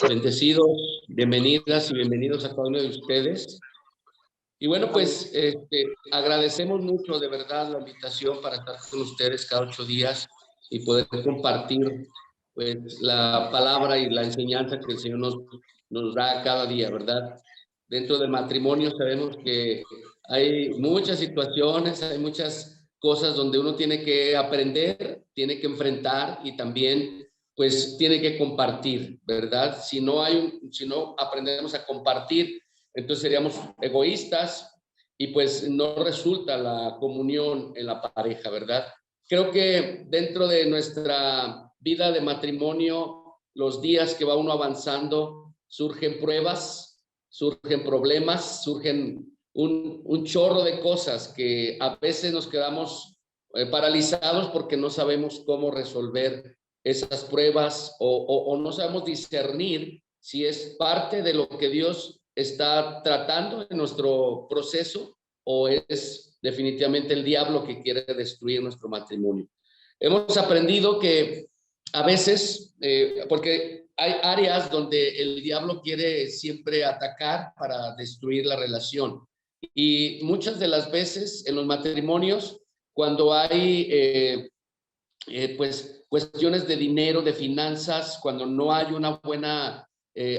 Bendecidos, bienvenidas y bienvenidos a cada uno de ustedes. Y bueno, pues agradecemos mucho de verdad la invitación para estar con ustedes cada 8 días y poder compartir pues la palabra y la enseñanza que el Señor nos da cada día, ¿verdad? Dentro del matrimonio sabemos que hay muchas situaciones, hay muchas cosas donde uno tiene que aprender, tiene que enfrentar y también pues tiene que compartir, ¿verdad? Si no aprendemos a compartir, entonces seríamos egoístas y pues no resulta la comunión en la pareja, ¿verdad? Creo que dentro de nuestra vida de matrimonio, los días que va uno avanzando, surgen pruebas, surgen problemas, surgen un chorro de cosas que a veces nos quedamos paralizados porque no sabemos cómo resolver esas pruebas o no sabemos discernir si es parte de lo que Dios está tratando en nuestro proceso o es definitivamente el diablo que quiere destruir nuestro matrimonio. Hemos aprendido que a veces, porque hay áreas donde el diablo quiere siempre atacar para destruir la relación. Y muchas de las veces en los matrimonios, cuando hay pues cuestiones de dinero, de finanzas, cuando no hay una buena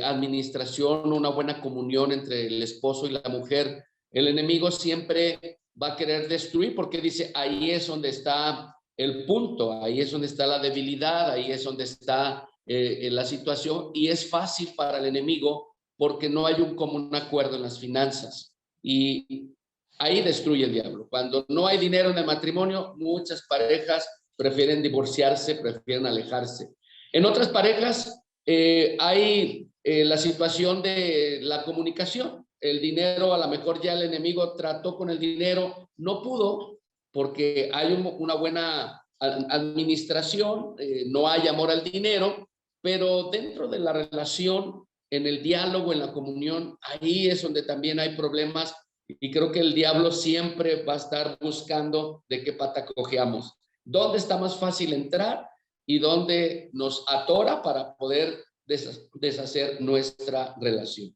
administración, una buena comunión entre el esposo y la mujer, el enemigo siempre va a querer destruir porque dice, ahí es donde está el punto, ahí es donde está la debilidad, ahí es donde está la situación y es fácil para el enemigo porque no hay un común acuerdo en las finanzas y ahí destruye el diablo. Cuando no hay dinero en el matrimonio, muchas parejas prefieren divorciarse, prefieren alejarse. En otras parejas hay la situación de la comunicación. El dinero, a lo mejor ya el enemigo trató con el dinero, no pudo porque hay una buena administración, no hay amor al dinero, pero dentro de la relación, en el diálogo, en la comunión, ahí es donde también hay problemas y creo que el diablo siempre va a estar buscando de qué pata cojeamos. ¿Dónde está más fácil entrar y dónde nos atora para poder deshacer nuestra relación?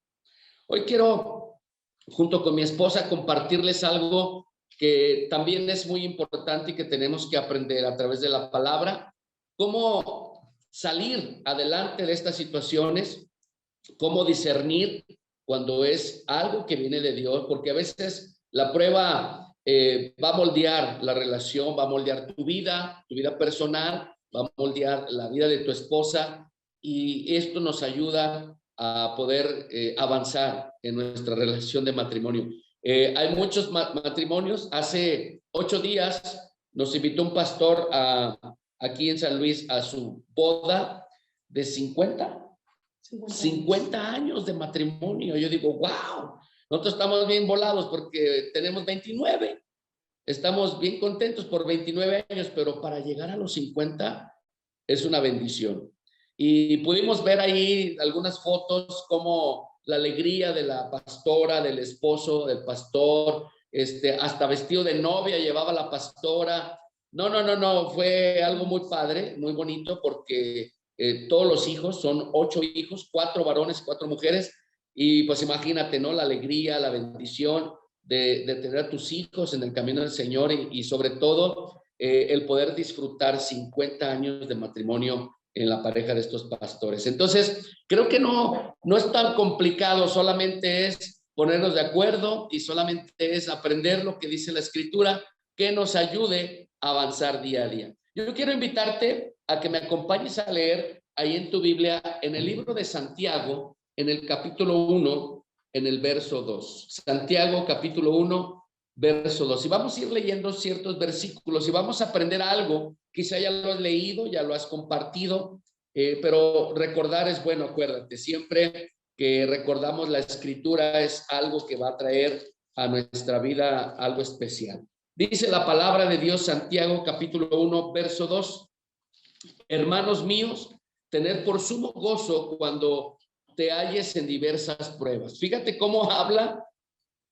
Hoy quiero, junto con mi esposa, compartirles algo que también es muy importante y que tenemos que aprender a través de la palabra, cómo salir adelante de estas situaciones, cómo discernir cuando es algo que viene de Dios, porque a veces la prueba va a moldear la relación, va a moldear tu vida personal, va a moldear la vida de tu esposa y esto nos ayuda a poder avanzar en nuestra relación de matrimonio. Hay muchos matrimonios. Hace 8 días nos invitó un pastor aquí en San Luis a su boda de 50 años de matrimonio. Yo digo, wow, nosotros estamos bien volados porque tenemos 29. Estamos bien contentos por 29 años, pero para llegar a los 50 es una bendición. Y pudimos ver ahí algunas fotos como la alegría de la pastora, del esposo, del pastor, hasta vestido de novia llevaba la pastora. No, fue algo muy padre, muy bonito porque todos los hijos, son 8 hijos, 4 varones, 4 mujeres, y pues imagínate, ¿no? La alegría, la bendición de tener a tus hijos en el camino del Señor y sobre todo el poder disfrutar 50 años de matrimonio en la pareja de estos pastores. Entonces, creo que no es tan complicado, solamente es ponernos de acuerdo y solamente es aprender lo que dice la Escritura que nos ayude a avanzar día a día. Yo quiero invitarte a que me acompañes a leer ahí en tu Biblia, en el libro de Santiago, en el capítulo 1, en el verso 2. Santiago, capítulo 1, verso 2. Y vamos a ir leyendo ciertos versículos y vamos a aprender algo. Quizá ya lo has leído, ya lo has compartido, pero recordar es bueno, acuérdate, siempre que recordamos la Escritura es algo que va a traer a nuestra vida algo especial. Dice la palabra de Dios, Santiago, capítulo 1, verso 2. Hermanos míos, tened por sumo gozo cuando te halles en diversas pruebas. Fíjate cómo habla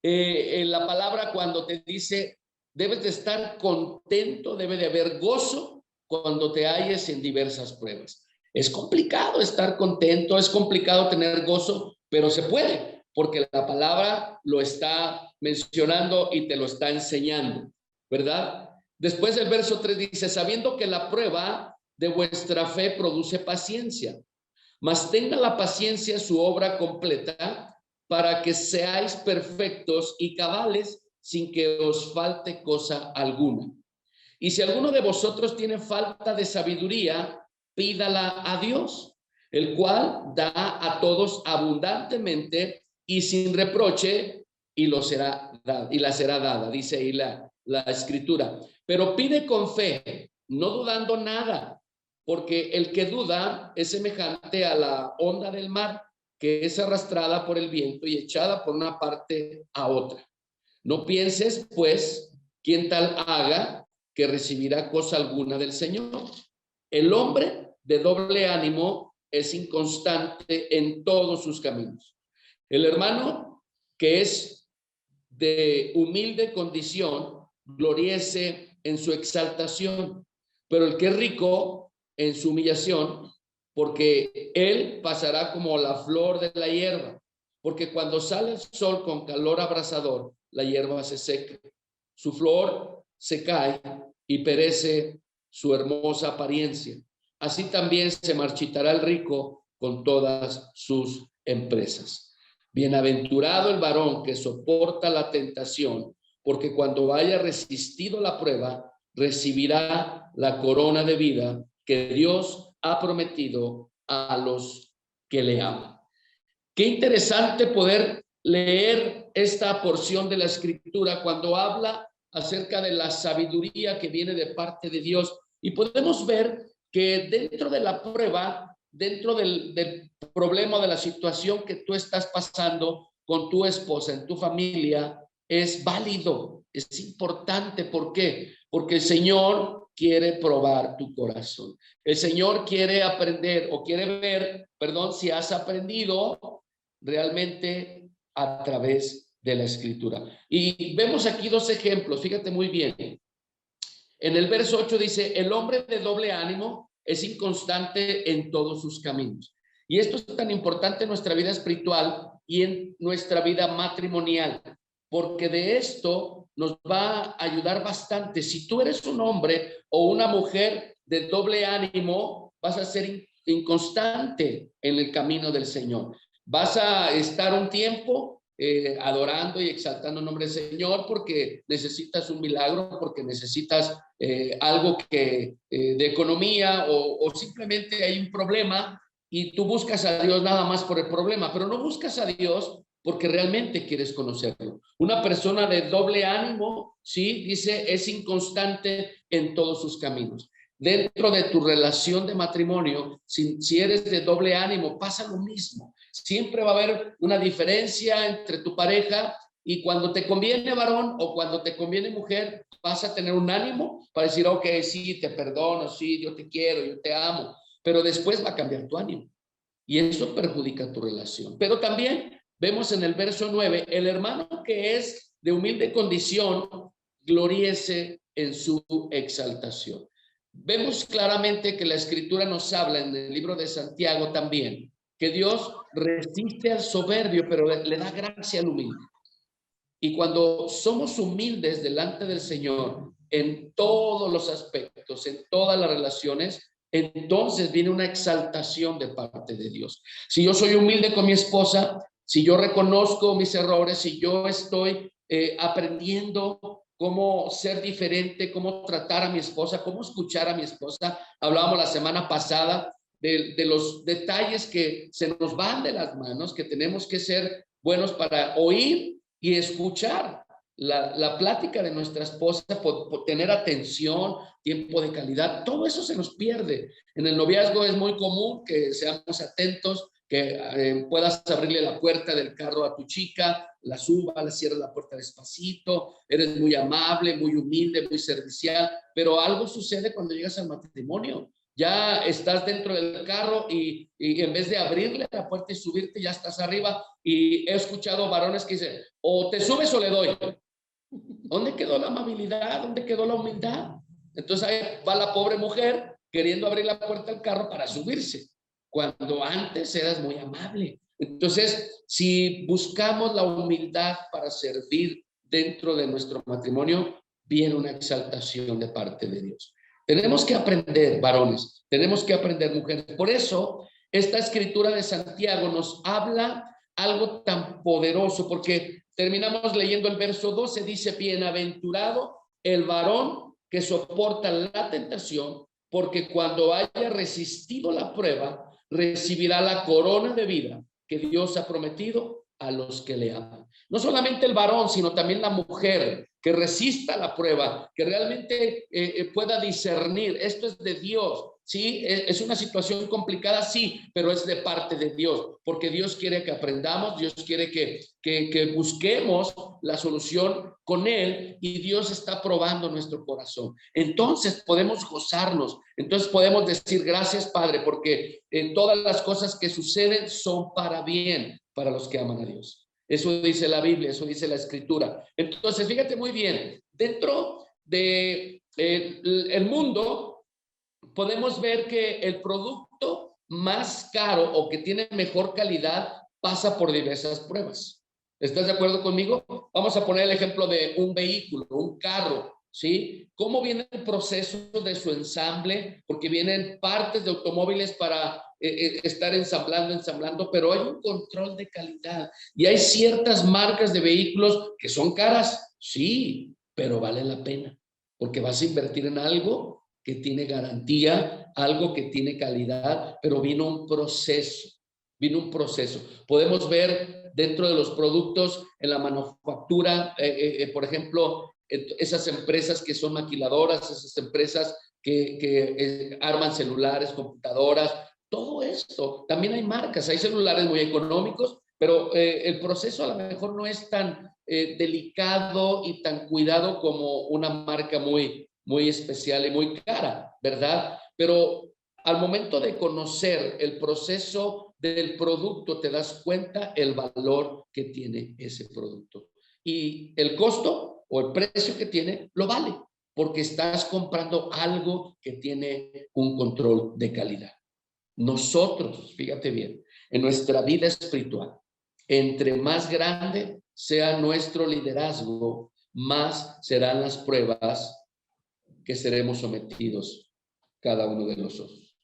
en la palabra cuando te dice, debes de estar contento, debe de haber gozo cuando te halles en diversas pruebas. Es complicado estar contento, es complicado tener gozo, pero se puede, porque la palabra lo está mencionando y te lo está enseñando, ¿verdad? Después el verso 3 dice, sabiendo que la prueba de vuestra fe produce paciencia, mas tenga la paciencia su obra completa para que seáis perfectos y cabales sin que os falte cosa alguna. Y si alguno de vosotros tiene falta de sabiduría, pídala a Dios, el cual da a todos abundantemente y sin reproche, y la será dada, dice ahí la escritura. Pero pide con fe, no dudando nada, porque el que duda es semejante a la onda del mar, que es arrastrada por el viento y echada por una parte a otra. No pienses, pues, quien tal haga, que recibirá cosa alguna del Señor. El hombre de doble ánimo es inconstante en todos sus caminos. El hermano que es de humilde condición, gloríese en su exaltación, pero el que es rico en su humillación, porque él pasará como la flor de la hierba, porque cuando sale el sol con calor abrasador, la hierba se seca, su flor se cae y perece su hermosa apariencia. Así también se marchitará el rico con todas sus empresas. Bienaventurado el varón que soporta la tentación, porque cuando haya resistido la prueba, recibirá la corona de vida que Dios ha prometido a los que le aman. Qué interesante poder leer esta porción de la escritura cuando habla acerca de la sabiduría que viene de parte de Dios. Y podemos ver que dentro de la prueba, dentro del problema, de la situación que tú estás pasando con tu esposa, en tu familia, es válido, es importante. ¿Por qué? Porque el Señor quiere probar tu corazón. El Señor quiere aprender o quiere ver, perdón, si has aprendido realmente a través de la escritura. Y vemos aquí dos ejemplos, fíjate muy bien. En el verso 8 dice, el hombre de doble ánimo es inconstante en todos sus caminos. Y esto es tan importante en nuestra vida espiritual y en nuestra vida matrimonial, porque de esto nos va a ayudar bastante. Si tú eres un hombre o una mujer de doble ánimo, vas a ser inconstante en el camino del Señor. Vas a estar un tiempo adorando y exaltando el nombre del Señor porque necesitas un milagro, porque necesitas algo que de economía o simplemente hay un problema y tú buscas a Dios nada más por el problema, pero no buscas a Dios porque realmente quieres conocerlo. Una persona de doble ánimo, sí, dice, es inconstante en todos sus caminos. Dentro de tu relación de matrimonio, si eres de doble ánimo, pasa lo mismo. Siempre va a haber una diferencia entre tu pareja y cuando te conviene varón o cuando te conviene mujer, vas a tener un ánimo para decir, ok, sí, te perdono, sí, yo te quiero, yo te amo, pero después va a cambiar tu ánimo y eso perjudica tu relación. Pero también vemos en el verso 9, el hermano que es de humilde condición, gloríese en su exaltación. Vemos claramente que la escritura nos habla en el libro de Santiago también, que Dios resiste al soberbio, pero le da gracia al humilde. Y cuando somos humildes delante del Señor en todos los aspectos, en todas las relaciones, entonces viene una exaltación de parte de Dios. Si yo soy humilde con mi esposa, si yo reconozco mis errores, si yo estoy aprendiendo cómo ser diferente, cómo tratar a mi esposa, cómo escuchar a mi esposa. Hablábamos la semana pasada de los detalles que se nos van de las manos, que tenemos que ser buenos para oír y escuchar la plática de nuestra esposa, por tener atención, tiempo de calidad. Todo eso se nos pierde. En el noviazgo es muy común que seamos atentos, que puedas abrirle la puerta del carro a tu chica, la suba, le cierra la puerta despacito, eres muy amable, muy humilde, muy servicial, pero algo sucede cuando llegas al matrimonio. Ya estás dentro del carro y en vez de abrirle la puerta y subirte, ya estás arriba. Y he escuchado varones que dicen, o te subes o le doy. ¿Dónde quedó la amabilidad? ¿Dónde quedó la humildad? Entonces ahí va la pobre mujer queriendo abrir la puerta al carro para subirse, cuando antes eras muy amable. Entonces, si buscamos la humildad para servir dentro de nuestro matrimonio, viene una exaltación de parte de Dios. Tenemos que aprender, varones, tenemos que aprender, mujeres. Por eso, esta escritura de Santiago nos habla algo tan poderoso, porque terminamos leyendo el verso 12, dice, bienaventurado el varón que soporta la tentación, porque cuando haya resistido la prueba, recibirá la corona de vida que Dios ha prometido a los que le aman. No solamente el varón, sino también la mujer que resista la prueba, que realmente pueda discernir, esto es de Dios. Sí, es una situación complicada, sí, pero es de parte de Dios, porque Dios quiere que aprendamos, Dios quiere que busquemos la solución con Él, y Dios está probando nuestro corazón. Entonces podemos gozarnos, entonces podemos decir gracias, Padre, porque todas las cosas que suceden son para bien, para los que aman a Dios. Eso dice la Biblia, eso dice la Escritura. Entonces, fíjate muy bien, dentro de el mundo, podemos ver que el producto más caro o que tiene mejor calidad pasa por diversas pruebas. ¿Estás de acuerdo conmigo? Vamos a poner el ejemplo de un vehículo, un carro, ¿sí? ¿Cómo viene el proceso de su ensamble? Porque vienen partes de automóviles para estar ensamblando, pero hay un control de calidad y hay ciertas marcas de vehículos que son caras, sí, pero vale la pena, porque vas a invertir en algo que tiene garantía, algo que tiene calidad, pero vino un proceso. Podemos ver dentro de los productos en la manufactura, por ejemplo, esas empresas que son maquiladoras, esas empresas que arman celulares, computadoras, todo esto. También hay marcas, hay celulares muy económicos, pero el proceso a lo mejor no es tan delicado y tan cuidado como una marca muy especial y muy cara, ¿verdad? Pero al momento de conocer el proceso del producto, te das cuenta el valor que tiene ese producto. Y el costo o el precio que tiene, lo vale, porque estás comprando algo que tiene un control de calidad. Nosotros, fíjate bien, en nuestra vida espiritual, entre más grande sea nuestro liderazgo, más serán las pruebas que seremos sometidos cada uno de nosotros.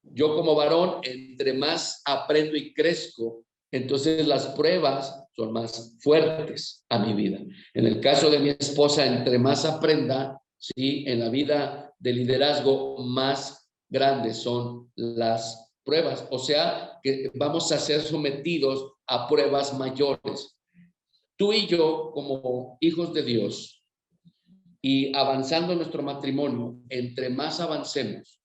Yo como varón, entre más aprendo y crezco, entonces las pruebas son más fuertes a mi vida. En el caso de mi esposa, entre más aprenda, ¿sí? En la vida de liderazgo, más grandes son las pruebas. O sea, que vamos a ser sometidos a pruebas mayores. Tú y yo, como hijos de Dios, y avanzando en nuestro matrimonio, entre más avancemos,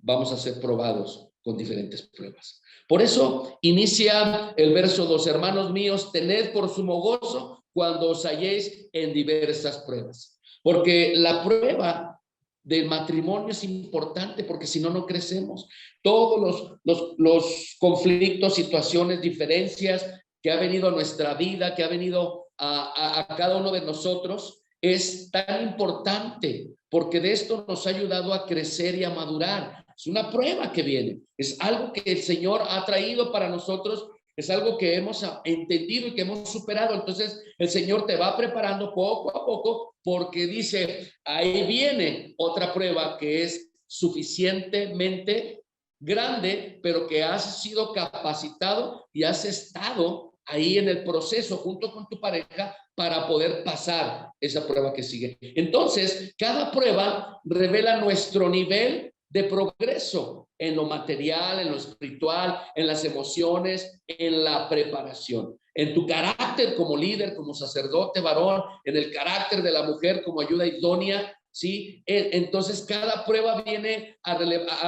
vamos a ser probados con diferentes pruebas. Por eso inicia el verso 2, hermanos míos, tened por sumo gozo cuando os halléis en diversas pruebas. Porque la prueba del matrimonio es importante, porque si no, no crecemos. Todos los conflictos, situaciones, diferencias que ha venido a nuestra vida, que ha venido a cada uno de nosotros, es tan importante, porque de esto nos ha ayudado a crecer y a madurar. Es una prueba que viene, es algo que el Señor ha traído para nosotros, es algo que hemos entendido y que hemos superado. Entonces el Señor te va preparando poco a poco, porque dice, ahí viene otra prueba que es suficientemente grande, pero que has sido capacitado y has estado ahí en el proceso junto con tu pareja para poder pasar esa prueba que sigue. Entonces, cada prueba revela nuestro nivel de progreso en lo material, en lo espiritual, en las emociones, en la preparación, en tu carácter como líder, como sacerdote varón, en el carácter de la mujer como ayuda idónea, ¿sí? Entonces, cada prueba viene a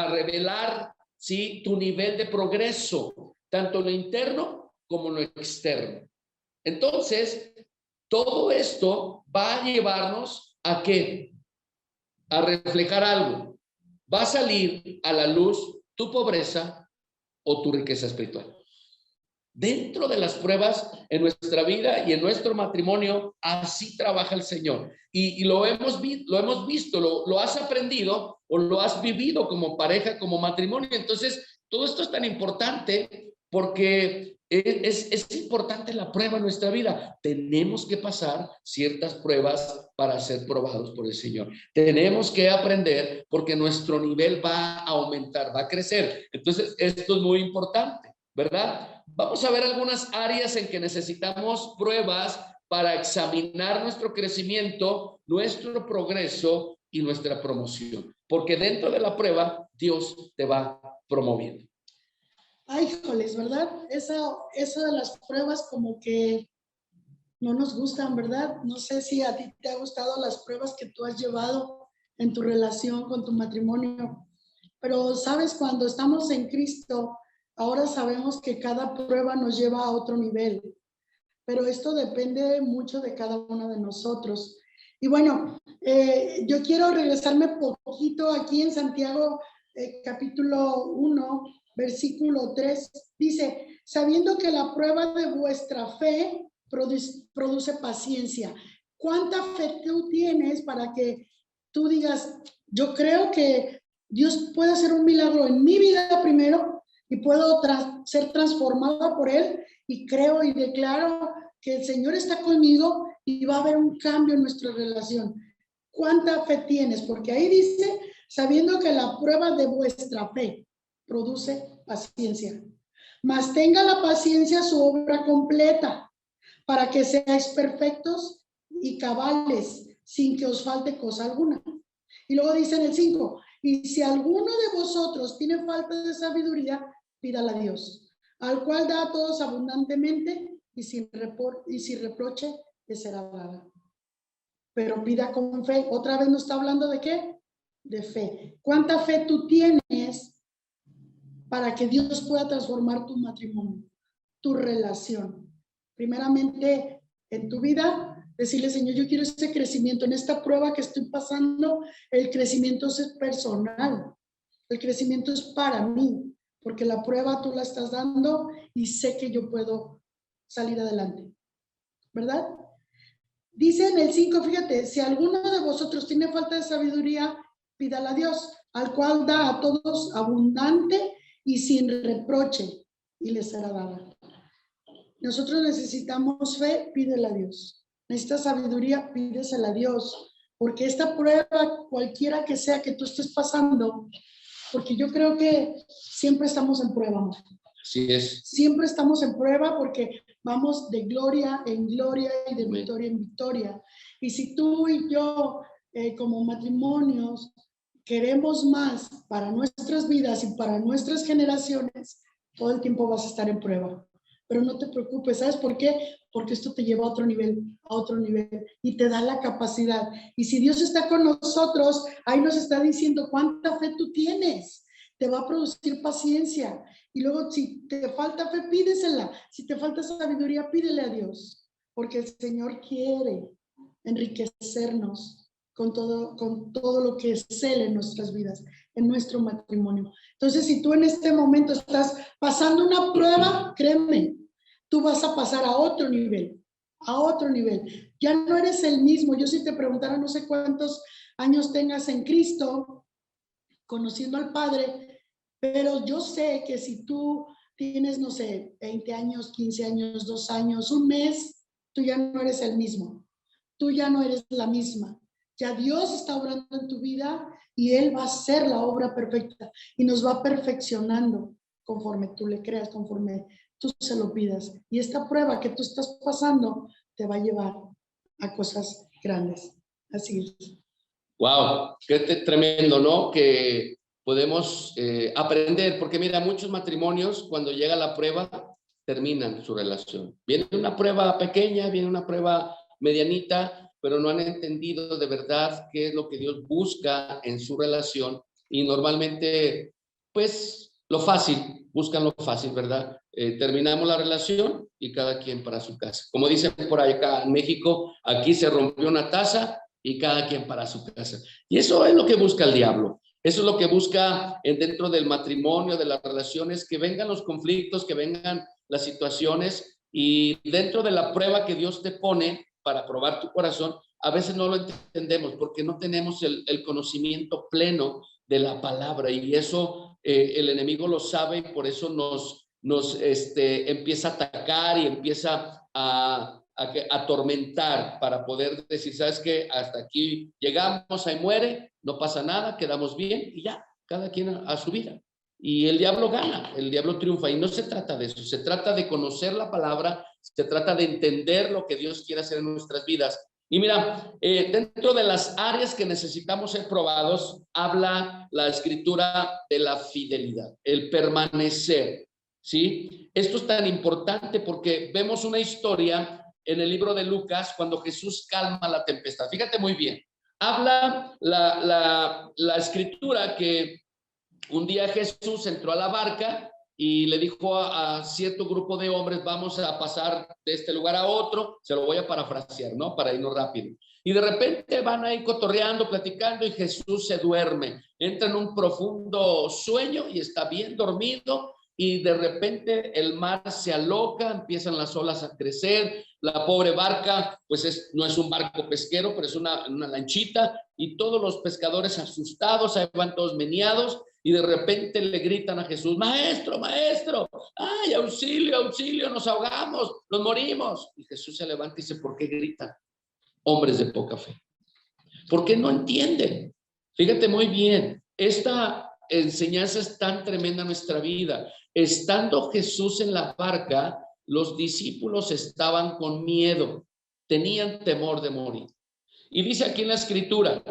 revelar, ¿sí? Tu nivel de progreso, tanto en lo interno como en lo externo. Entonces, todo esto va a llevarnos a ¿qué? A reflejar algo. Va a salir a la luz tu pobreza o tu riqueza espiritual. Dentro de las pruebas en nuestra vida y en nuestro matrimonio, así trabaja el Señor. Y lo hemos visto, lo has aprendido o lo has vivido como pareja, como matrimonio. Entonces, todo esto es tan importante porque es importante la prueba en nuestra vida. Tenemos que pasar ciertas pruebas para ser probados por el Señor. Tenemos que aprender porque nuestro nivel va a aumentar, va a crecer. Entonces, esto es muy importante, ¿verdad? Vamos a ver algunas áreas en que necesitamos pruebas para examinar nuestro crecimiento, nuestro progreso y nuestra promoción. Porque dentro de la prueba, Dios te va promoviendo. Ay, híjoles, ¿verdad? Eso de las pruebas como que no nos gustan, ¿verdad? No sé si a ti te ha gustado las pruebas que tú has llevado en tu relación con tu matrimonio. Pero, ¿sabes? Cuando estamos en Cristo, ahora sabemos que cada prueba nos lleva a otro nivel. Pero esto depende mucho de cada uno de nosotros. Y bueno, yo quiero regresarme poquito aquí en Santiago, capítulo 1, versículo 3. Dice, sabiendo que la prueba de vuestra fe produce paciencia. ¿Cuánta fe tú tienes para que tú digas, yo creo que Dios puede hacer un milagro en mi vida primero y puedo ser transformada por Él? Y creo y declaro que el Señor está conmigo y va a haber un cambio en nuestra relación. ¿Cuánta fe tienes? Porque ahí dice, sabiendo que la prueba de vuestra fe produce paciencia. Mas tenga la paciencia su obra completa, para que seáis perfectos y cabales, sin que os falte cosa alguna. Y luego dice en el 5, y si alguno de vosotros tiene falta de sabiduría, pídala a Dios, al cual da a todos abundantemente y sin reproche le será dada. Pero pida con fe. Otra vez nos está hablando de ¿qué? De fe. ¿Cuánta fe tú tienes para que Dios pueda transformar tu matrimonio, tu relación? Primeramente, en tu vida, decirle, Señor, yo quiero ese crecimiento. En esta prueba que estoy pasando, el crecimiento es personal. El crecimiento es para mí, porque la prueba tú la estás dando y sé que yo puedo salir adelante, ¿verdad? Dice en el 5, fíjate, si alguno de vosotros tiene falta de sabiduría, pídala a Dios, al cual da a todos abundante y sin reproche, y les será dada. Nosotros necesitamos fe, pídela a Dios. Necesitas sabiduría, pídesela a Dios, porque esta prueba, cualquiera que sea que tú estés pasando, porque yo creo que siempre estamos en prueba, amor. Así es. Siempre estamos en prueba porque vamos de gloria en gloria y de victoria en victoria. Y si tú y yo, como matrimonios, queremos más para nuestras vidas y para nuestras generaciones, todo el tiempo vas a estar en prueba. Pero no te preocupes, ¿sabes por qué? Porque esto te lleva a otro nivel y te da la capacidad. Y si Dios está con nosotros, ahí nos está diciendo cuánta fe tú tienes. Te va a producir paciencia. Y luego, si te falta fe, pídesela. Si te falta sabiduría, pídele a Dios. Porque el Señor quiere enriquecernos con todo lo que es Él en nuestras vidas, en nuestro matrimonio. Entonces, si tú en este momento estás pasando una prueba, créeme, tú vas a pasar a otro nivel, a otro nivel. Ya no eres el mismo. Yo si te preguntara, no sé cuántos años tengas en Cristo, conociendo al Padre, pero yo sé que si tú tienes, no sé, 20 años, 15 años, 2 años, un mes, tú ya no eres el mismo. Tú ya no eres la misma. Ya Dios está obrando en tu vida y Él va a hacer la obra perfecta y nos va perfeccionando conforme tú le creas, conforme tú se lo pidas. Y esta prueba que tú estás pasando te va a llevar a cosas grandes. Así es. Wow, qué tremendo, ¿no? Que podemos aprender, porque mira, muchos matrimonios cuando llega la prueba terminan su relación. Viene una prueba pequeña, viene una prueba medianita, pero no han entendido de verdad qué es lo que Dios busca en su relación y normalmente, pues, lo fácil, buscan lo fácil, ¿verdad? Terminamos la relación y cada quien para su casa. Como dicen por acá en México, aquí se rompió una taza y cada quien para su casa. Y eso es lo que busca el diablo. Eso es lo que busca dentro del matrimonio, de las relaciones, que vengan los conflictos, que vengan las situaciones, y dentro de la prueba que Dios te pone para probar tu corazón, a veces no lo entendemos porque no tenemos el conocimiento pleno de la palabra, y eso el enemigo lo sabe, y por eso nos empieza a atacar y empieza a atormentar para poder decir, ¿sabes qué? Hasta aquí llegamos, ahí muere, no pasa nada, quedamos bien y ya, cada quien a su vida. Y el diablo gana, el diablo triunfa, y no se trata de eso, se trata de conocer la palabra, se trata de entender lo que Dios quiere hacer en nuestras vidas. Y mira, dentro de las áreas que necesitamos ser probados, habla la escritura de la fidelidad, el permanecer, ¿sí? Esto es tan importante porque vemos una historia en el libro de Lucas cuando Jesús calma la tempestad. Fíjate muy bien, habla la escritura que un día Jesús entró a la barca y le dijo a cierto grupo de hombres, vamos a pasar de este lugar a otro, se lo voy a parafrasear, ¿no? Para irnos rápido. Y de repente van ahí cotorreando, platicando, y Jesús se duerme, entra en un profundo sueño y está bien dormido, y de repente el mar se aloca, empiezan las olas a crecer, la pobre barca, pues no es un barco pesquero, pero es una lanchita, y todos los pescadores asustados, ahí van todos meneados, y de repente le gritan a Jesús, maestro, maestro, ay, auxilio, auxilio, nos ahogamos, nos morimos. Y Jesús se levanta y dice, ¿por qué gritan? Hombres de poca fe. ¿Por qué no entienden? Fíjate muy bien, esta enseñanza es tan tremenda en nuestra vida. Estando Jesús en la barca, los discípulos estaban con miedo, tenían temor de morir. Y dice aquí en la escritura,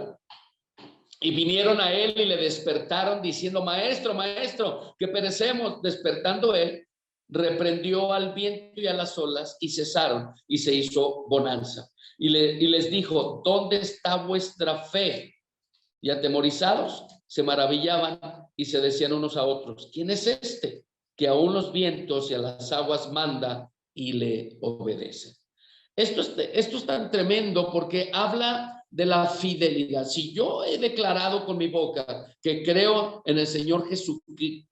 y vinieron a él y le despertaron diciendo, maestro, maestro, que perecemos. Despertando él, reprendió al viento y a las olas y cesaron, y se hizo bonanza. Y les dijo, ¿dónde está vuestra fe? Y atemorizados se maravillaban y se decían unos a otros, ¿quién es este que aún los vientos y a las aguas manda y le obedece? Esto es tan tremendo porque habla de la fidelidad. Si yo he declarado con mi boca que creo en el Señor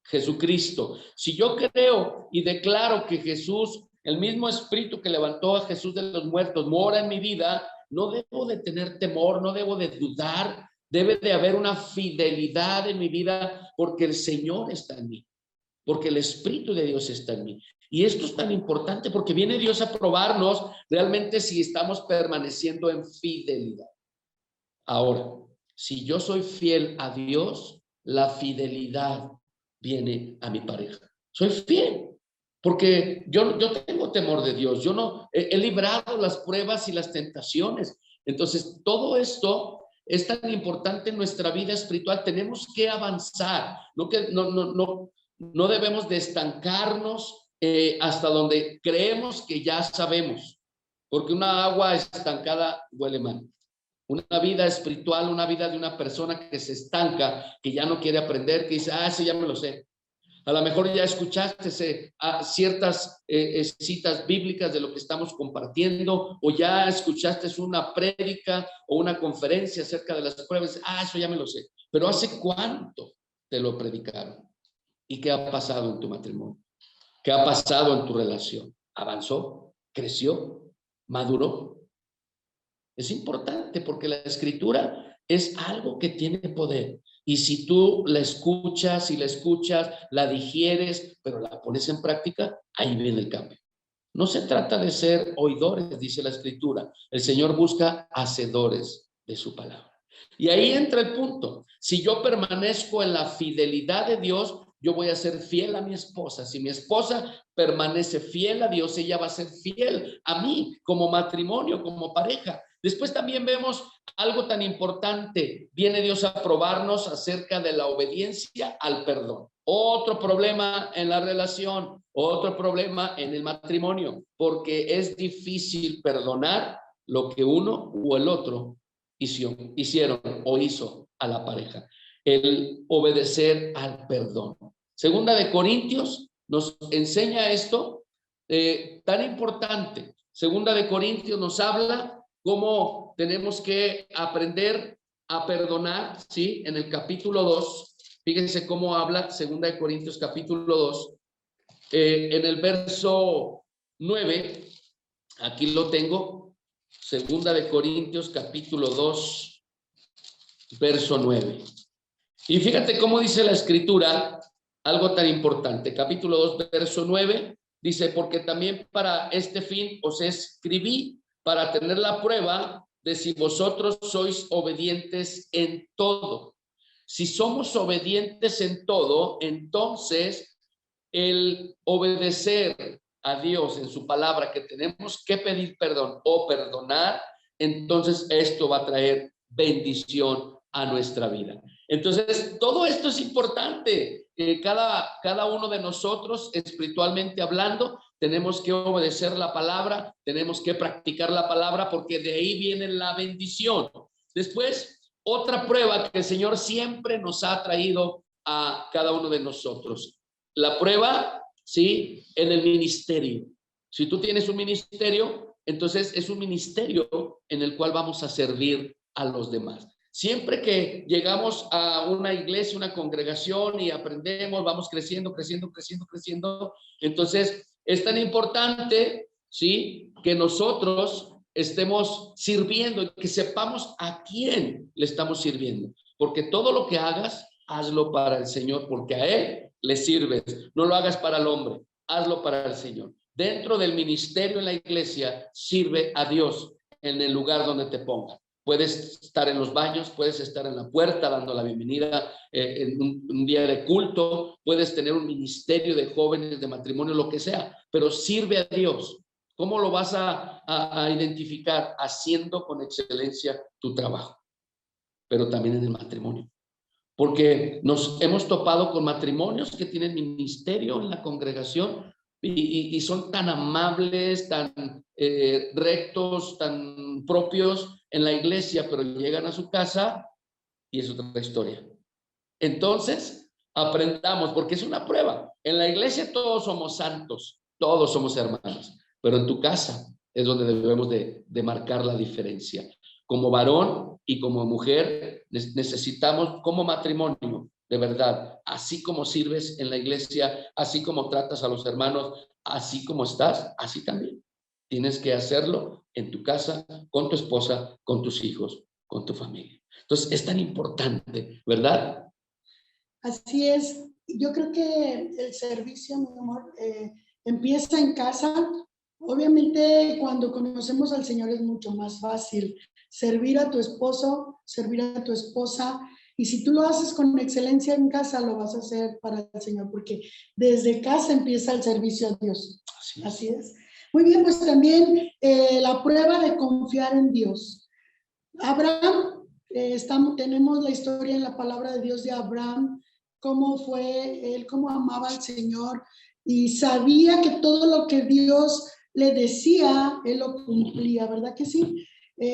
Jesucristo, si yo creo y declaro que Jesús, el mismo Espíritu que levantó a Jesús de los muertos, mora en mi vida, no debo de tener temor, no debo de dudar, debe de haber una fidelidad en mi vida porque el Señor está en mí, porque el Espíritu de Dios está en mí. Y esto es tan importante porque viene Dios a probarnos realmente si estamos permaneciendo en fidelidad. Ahora, si yo soy fiel a Dios, la fidelidad viene a mi pareja. Soy fiel, porque yo tengo temor de Dios. Yo no he librado las pruebas y las tentaciones. Entonces, todo esto es tan importante en nuestra vida espiritual. Tenemos que avanzar. No debemos de estancarnos hasta donde creemos que ya sabemos, porque una agua estancada huele mal. Una vida espiritual, una vida de una persona que se estanca, que ya no quiere aprender, que dice, eso ya me lo sé. A lo mejor ya escuchaste ciertas citas bíblicas de lo que estamos compartiendo, o ya escuchaste una prédica o una conferencia acerca de las pruebas. Eso ya me lo sé. Pero ¿hace cuánto te lo predicaron? ¿Y qué ha pasado en tu matrimonio? ¿Qué ha pasado en tu relación? ¿Avanzó? ¿Creció? ¿Maduró? Es importante porque la escritura es algo que tiene poder. Y si tú la escuchas y la escuchas, la digieres, pero la pones en práctica, ahí viene el cambio. No se trata de ser oidores, dice la escritura. El Señor busca hacedores de su palabra. Y ahí entra el punto. Si yo permanezco en la fidelidad de Dios, yo voy a ser fiel a mi esposa. Si mi esposa permanece fiel a Dios, ella va a ser fiel a mí como matrimonio, como pareja. Después también vemos algo tan importante. Viene Dios a probarnos acerca de la obediencia al perdón. Otro problema en la relación, otro problema en el matrimonio, porque es difícil perdonar lo que uno o el otro hicieron o hizo a la pareja. El obedecer al perdón. Segunda de Corintios nos enseña esto tan importante. Segunda de Corintios nos habla cómo tenemos que aprender a perdonar, ¿sí? En el capítulo 2, fíjense cómo habla Segunda de Corintios capítulo 2. En el verso 9, aquí lo tengo, 2 Corintios capítulo 2, verso 9. Y fíjate cómo dice la escritura, algo tan importante. Capítulo 2, verso 9, dice, porque también para este fin os escribí, para tener la prueba de si vosotros sois obedientes en todo. Si somos obedientes en todo, entonces el obedecer a Dios en su palabra, que tenemos que pedir perdón o perdonar, entonces esto va a traer bendición a nuestra vida. Entonces, todo esto es importante. Cada uno de nosotros, espiritualmente hablando, tenemos que obedecer la palabra, tenemos que practicar la palabra, porque de ahí viene la bendición. Después, otra prueba que el Señor siempre nos ha traído a cada uno de nosotros. La prueba, ¿sí? En el ministerio. Si tú tienes un ministerio, entonces es un ministerio en el cual vamos a servir a los demás. Siempre que llegamos a una iglesia, una congregación y aprendemos, vamos creciendo, entonces es tan importante, ¿sí? Que nosotros estemos sirviendo y que sepamos a quién le estamos sirviendo. Porque todo lo que hagas, hazlo para el Señor, porque a Él le sirves. No lo hagas para el hombre, hazlo para el Señor. Dentro del ministerio en la iglesia, sirve a Dios en el lugar donde te ponga. Puedes estar en los baños, puedes estar en la puerta dando la bienvenida en un día de culto, puedes tener un ministerio de jóvenes, de matrimonio, lo que sea, pero sirve a Dios. ¿Cómo lo vas a identificar? Haciendo con excelencia tu trabajo, pero también en el matrimonio. Porque nos hemos topado con matrimonios que tienen ministerio en la congregación y son tan amables, tan rectos, tan propios en la iglesia, pero llegan a su casa y es otra historia. Entonces, aprendamos, porque es una prueba. En la iglesia todos somos santos, todos somos hermanos, pero en tu casa es donde debemos de marcar la diferencia. Como varón y como mujer necesitamos, como matrimonio, de verdad, así como sirves en la iglesia, así como tratas a los hermanos, así como estás, así también. Tienes que hacerlo en tu casa, con tu esposa, con tus hijos, con tu familia. Entonces, es tan importante, ¿verdad? Así es. Yo creo que el servicio, mi amor, empieza en casa. Obviamente, cuando conocemos al Señor es mucho más fácil servir a tu esposo, servir a tu esposa. Y si tú lo haces con excelencia en casa, lo vas a hacer para el Señor, porque desde casa empieza el servicio a Dios. Así es. Muy bien, pues también la prueba de confiar en Dios. Abraham, tenemos la historia en la palabra de Dios de Abraham, cómo fue él, cómo amaba al Señor y sabía que todo lo que Dios le decía, él lo cumplía, ¿verdad que sí?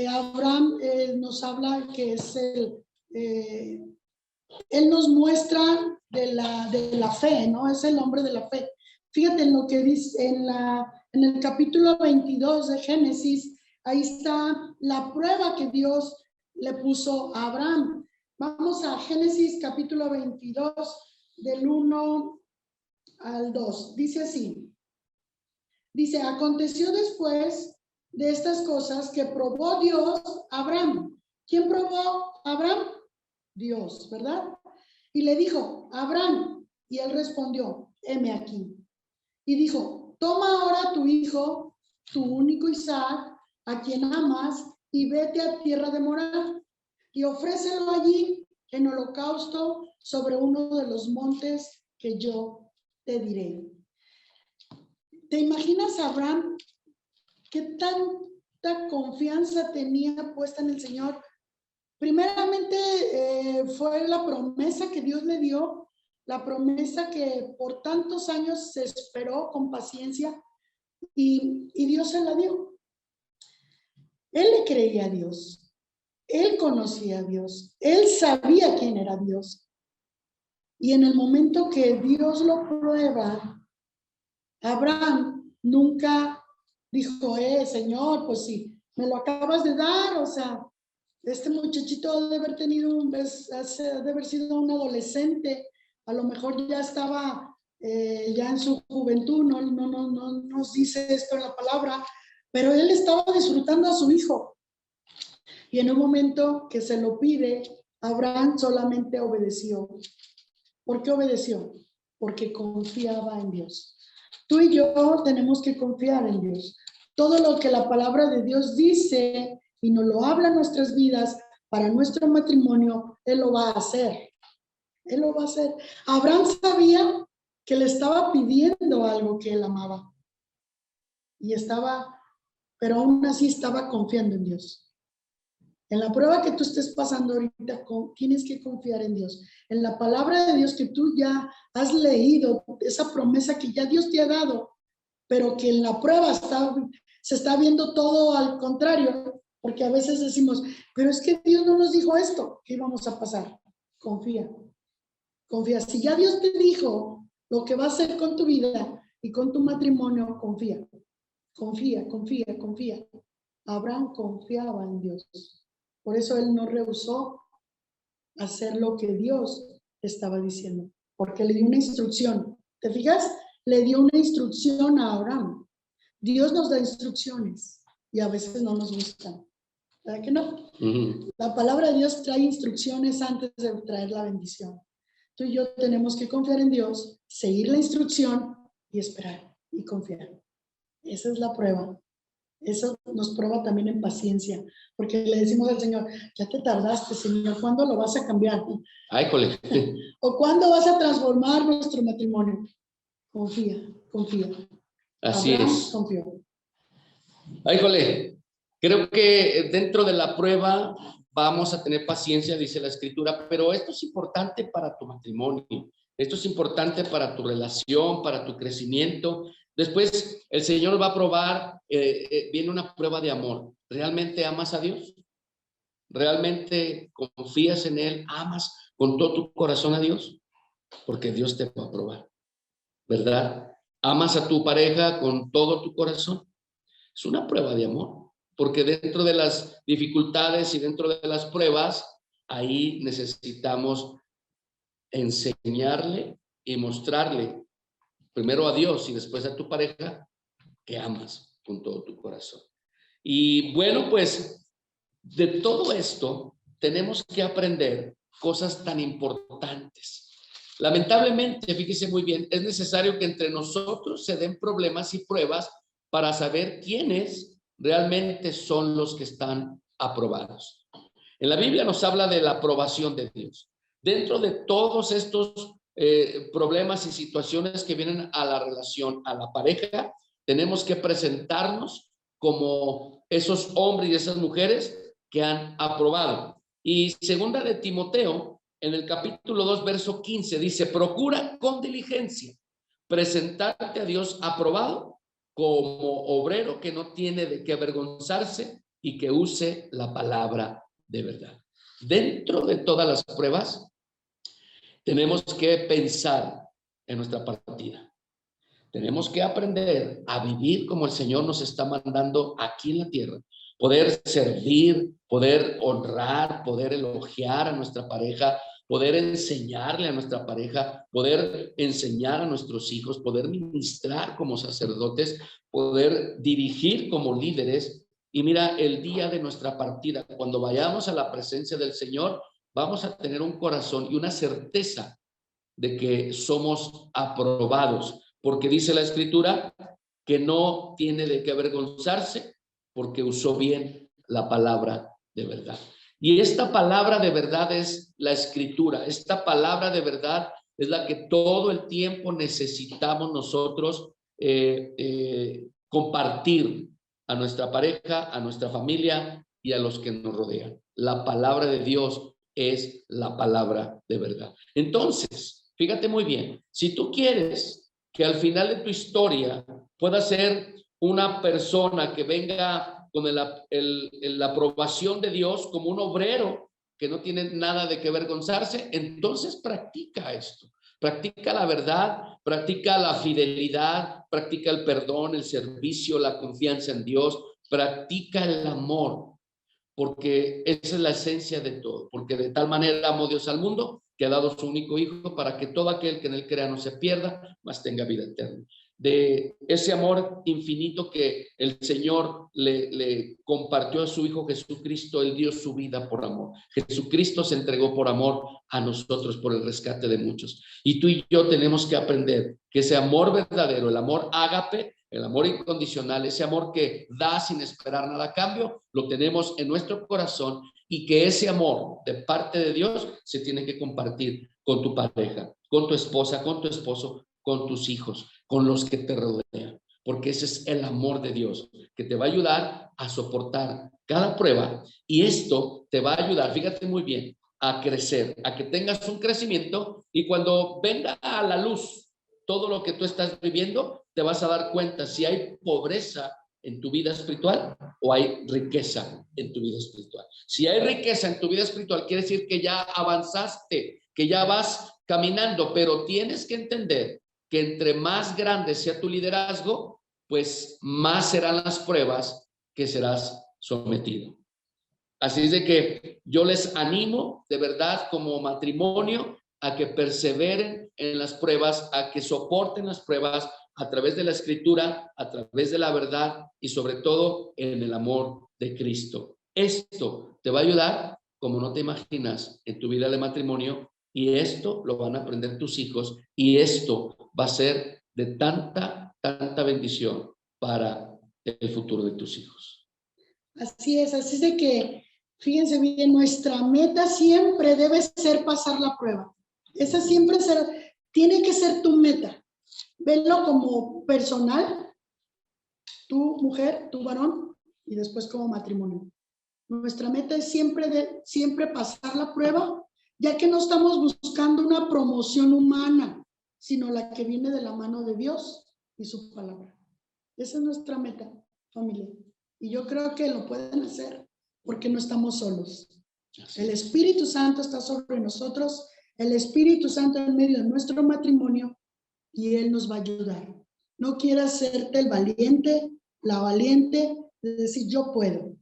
Abraham nos habla que es él nos muestra de la fe, ¿no? Es el hombre de la fe. Fíjate en lo que dice en el capítulo 22 de Génesis, ahí está la prueba que Dios le puso a Abraham. Vamos a Génesis capítulo 22, del 1 al 2. Dice así. Dice, aconteció después de estas cosas que probó Dios a Abraham. ¿Quién probó a Abraham? Dios, ¿verdad? Y le dijo, Abraham, y él respondió, heme aquí. Y dijo, toma ahora tu hijo, tu único Isaac, a quien amas, y vete a tierra de Morar, y ofrécelo allí en holocausto sobre uno de los montes que yo te diré. ¿Te imaginas, Abraham, qué tanta confianza tenía puesta en el Señor? Primeramente fue la promesa que Dios le dio, la promesa que por tantos años se esperó con paciencia y Dios se la dio. Él le creía a Dios, él conocía a Dios, él sabía quién era Dios. Y en el momento que Dios lo prueba, Abraham nunca dijo, Señor, pues sí, me lo acabas de dar, o sea, este muchachito debe haber tenido, debe haber sido un adolescente, a lo mejor ya estaba ya en su juventud, no nos dice esto en la palabra, pero él estaba disfrutando a su hijo. Y en un momento que se lo pide, Abraham solamente obedeció. ¿Por qué obedeció? Porque confiaba en Dios. Tú y yo tenemos que confiar en Dios. Todo lo que la palabra de Dios dice y nos lo habla en nuestras vidas para nuestro matrimonio, Él lo va a hacer. Él lo va a hacer. Abraham sabía que le estaba pidiendo algo que él amaba. Pero aún así estaba confiando en Dios. En la prueba que tú estés pasando ahorita, tienes que confiar en Dios. En la palabra de Dios que tú ya has leído, esa promesa que ya Dios te ha dado, pero que en la prueba se está viendo todo al contrario, porque a veces decimos, pero es que Dios no nos dijo esto, ¿qué íbamos a pasar? Confía. Confía. Si ya Dios te dijo lo que va a hacer con tu vida y con tu matrimonio, confía. Confía, confía, confía. Abraham confiaba en Dios. Por eso él no rehusó hacer lo que Dios estaba diciendo, porque le dio una instrucción. ¿Te fijas? Le dio una instrucción a Abraham. Dios nos da instrucciones y a veces no nos gustan. ¿Verdad que no? La palabra de Dios trae instrucciones antes de traer la bendición. Tú y yo tenemos que confiar en Dios, seguir la instrucción y esperar y confiar. Esa es la prueba. Eso nos prueba también en paciencia, porque le decimos al Señor, ya te tardaste, Señor, ¿cuándo lo vas a cambiar? Ay, jole. ¿O cuándo vas a transformar nuestro matrimonio? Confía, confía. Así Abraham es. confió. Ay, jole. Creo que dentro de la prueba vamos a tener paciencia, dice la Escritura, pero esto es importante para tu matrimonio, esto es importante para tu relación, para tu crecimiento. Después el Señor va a probar, viene una prueba de amor. ¿Realmente amas a Dios? ¿Realmente confías en Él? ¿Amas con todo tu corazón a Dios? Porque Dios te va a probar, ¿verdad? ¿Amas a tu pareja con todo tu corazón? Es una prueba de amor, porque dentro de las dificultades y dentro de las pruebas, ahí necesitamos enseñarle y mostrarle primero a Dios y después a tu pareja que amas con todo tu corazón. Y bueno, pues de todo esto tenemos que aprender cosas tan importantes. Lamentablemente, fíjese muy bien, es necesario que entre nosotros se den problemas y pruebas para saber quiénes realmente son los que están aprobados. En la Biblia nos habla de la aprobación de Dios. Dentro de todos estos problemas y situaciones que vienen a la relación, a la pareja, tenemos que presentarnos como esos hombres y esas mujeres que han aprobado. Y segunda de Timoteo, en el capítulo 2, verso 15, dice, procura con diligencia presentarte a Dios aprobado como obrero que no tiene de qué avergonzarse y que use la palabra de verdad. Dentro de todas las pruebas, tenemos que pensar en nuestra partida. Tenemos que aprender a vivir como el Señor nos está mandando aquí en la tierra. Poder servir, poder honrar, poder elogiar a nuestra pareja, poder enseñarle a nuestra pareja, poder enseñar a nuestros hijos, poder ministrar como sacerdotes, poder dirigir como líderes. Y mira, el día de nuestra partida, cuando vayamos a la presencia del Señor, vamos a tener un corazón y una certeza de que somos aprobados, porque dice la Escritura que no tiene de qué avergonzarse porque usó bien la palabra de verdad. Y esta palabra de verdad es la Escritura. Esta palabra de verdad es la que todo el tiempo necesitamos nosotros compartir a nuestra pareja, a nuestra familia y a los que nos rodean. La palabra de Dios es la palabra de verdad. Entonces, fíjate muy bien, si tú quieres que al final de tu historia pueda ser una persona que venga con la aprobación de Dios como un obrero que no tiene nada de qué avergonzarse, entonces practica esto. Practica la verdad, practica la fidelidad, practica el perdón, el servicio, la confianza en Dios, practica el amor, porque esa es la esencia de todo, porque de tal manera amó Dios al mundo que ha dado su único Hijo para que todo aquel que en él crea no se pierda, mas tenga vida eterna. De ese amor infinito que el Señor le compartió a su Hijo Jesucristo, Él dio su vida por amor. Jesucristo se entregó por amor a nosotros, por el rescate de muchos. Y tú y yo tenemos que aprender que ese amor verdadero, el amor ágape, el amor incondicional, ese amor que da sin esperar nada a cambio, lo tenemos en nuestro corazón, y que ese amor de parte de Dios se tiene que compartir con tu pareja, con tu esposa, con tu esposo, con tus hijos, con los que te rodean, porque ese es el amor de Dios que te va a ayudar a soportar cada prueba, y esto te va a ayudar, fíjate muy bien, a crecer, a que tengas un crecimiento, y cuando venga a la luz todo lo que tú estás viviendo, te vas a dar cuenta si hay pobreza en tu vida espiritual o hay riqueza en tu vida espiritual. Si hay riqueza en tu vida espiritual, quiere decir que ya avanzaste, que ya vas caminando, pero tienes que entender que entre más grande sea tu liderazgo, pues más serán las pruebas que serás sometido. Así es de que yo les animo de verdad como matrimonio a que perseveren en las pruebas, a que soporten las pruebas a través de la Escritura, a través de la verdad y sobre todo en el amor de Cristo. Esto te va a ayudar como no te imaginas en tu vida de matrimonio, y esto lo van a aprender tus hijos, y esto va a ser de tanta bendición para el futuro de tus hijos. Así es de que, fíjense bien, nuestra meta siempre debe ser pasar la prueba. Esa siempre tiene que ser tu meta. Venlo como personal, tu mujer, tu varón, y después como matrimonio. Nuestra meta es siempre pasar la prueba, ya que no estamos buscando una promoción humana, sino la que viene de la mano de Dios y su palabra. Esa es nuestra meta, familia. Y yo creo que lo pueden hacer porque no estamos solos. El Espíritu Santo está sobre nosotros, el Espíritu Santo en medio de nuestro matrimonio, y Él nos va a ayudar. No quieras serte el valiente, la valiente, de decir yo puedo.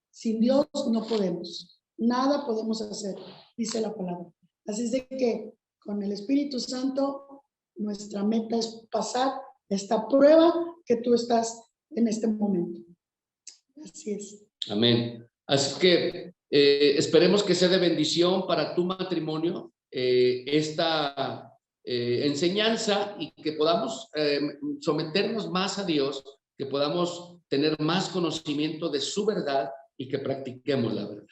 Sin Dios no podemos. Nada podemos hacer, dice la palabra. Así es de que con el Espíritu Santo nuestra meta es pasar esta prueba que tú estás en este momento. Así es. Amén. Así que esperemos que sea de bendición para tu matrimonio esta enseñanza, y que podamos someternos más a Dios, que podamos tener más conocimiento de su verdad y que practiquemos la verdad.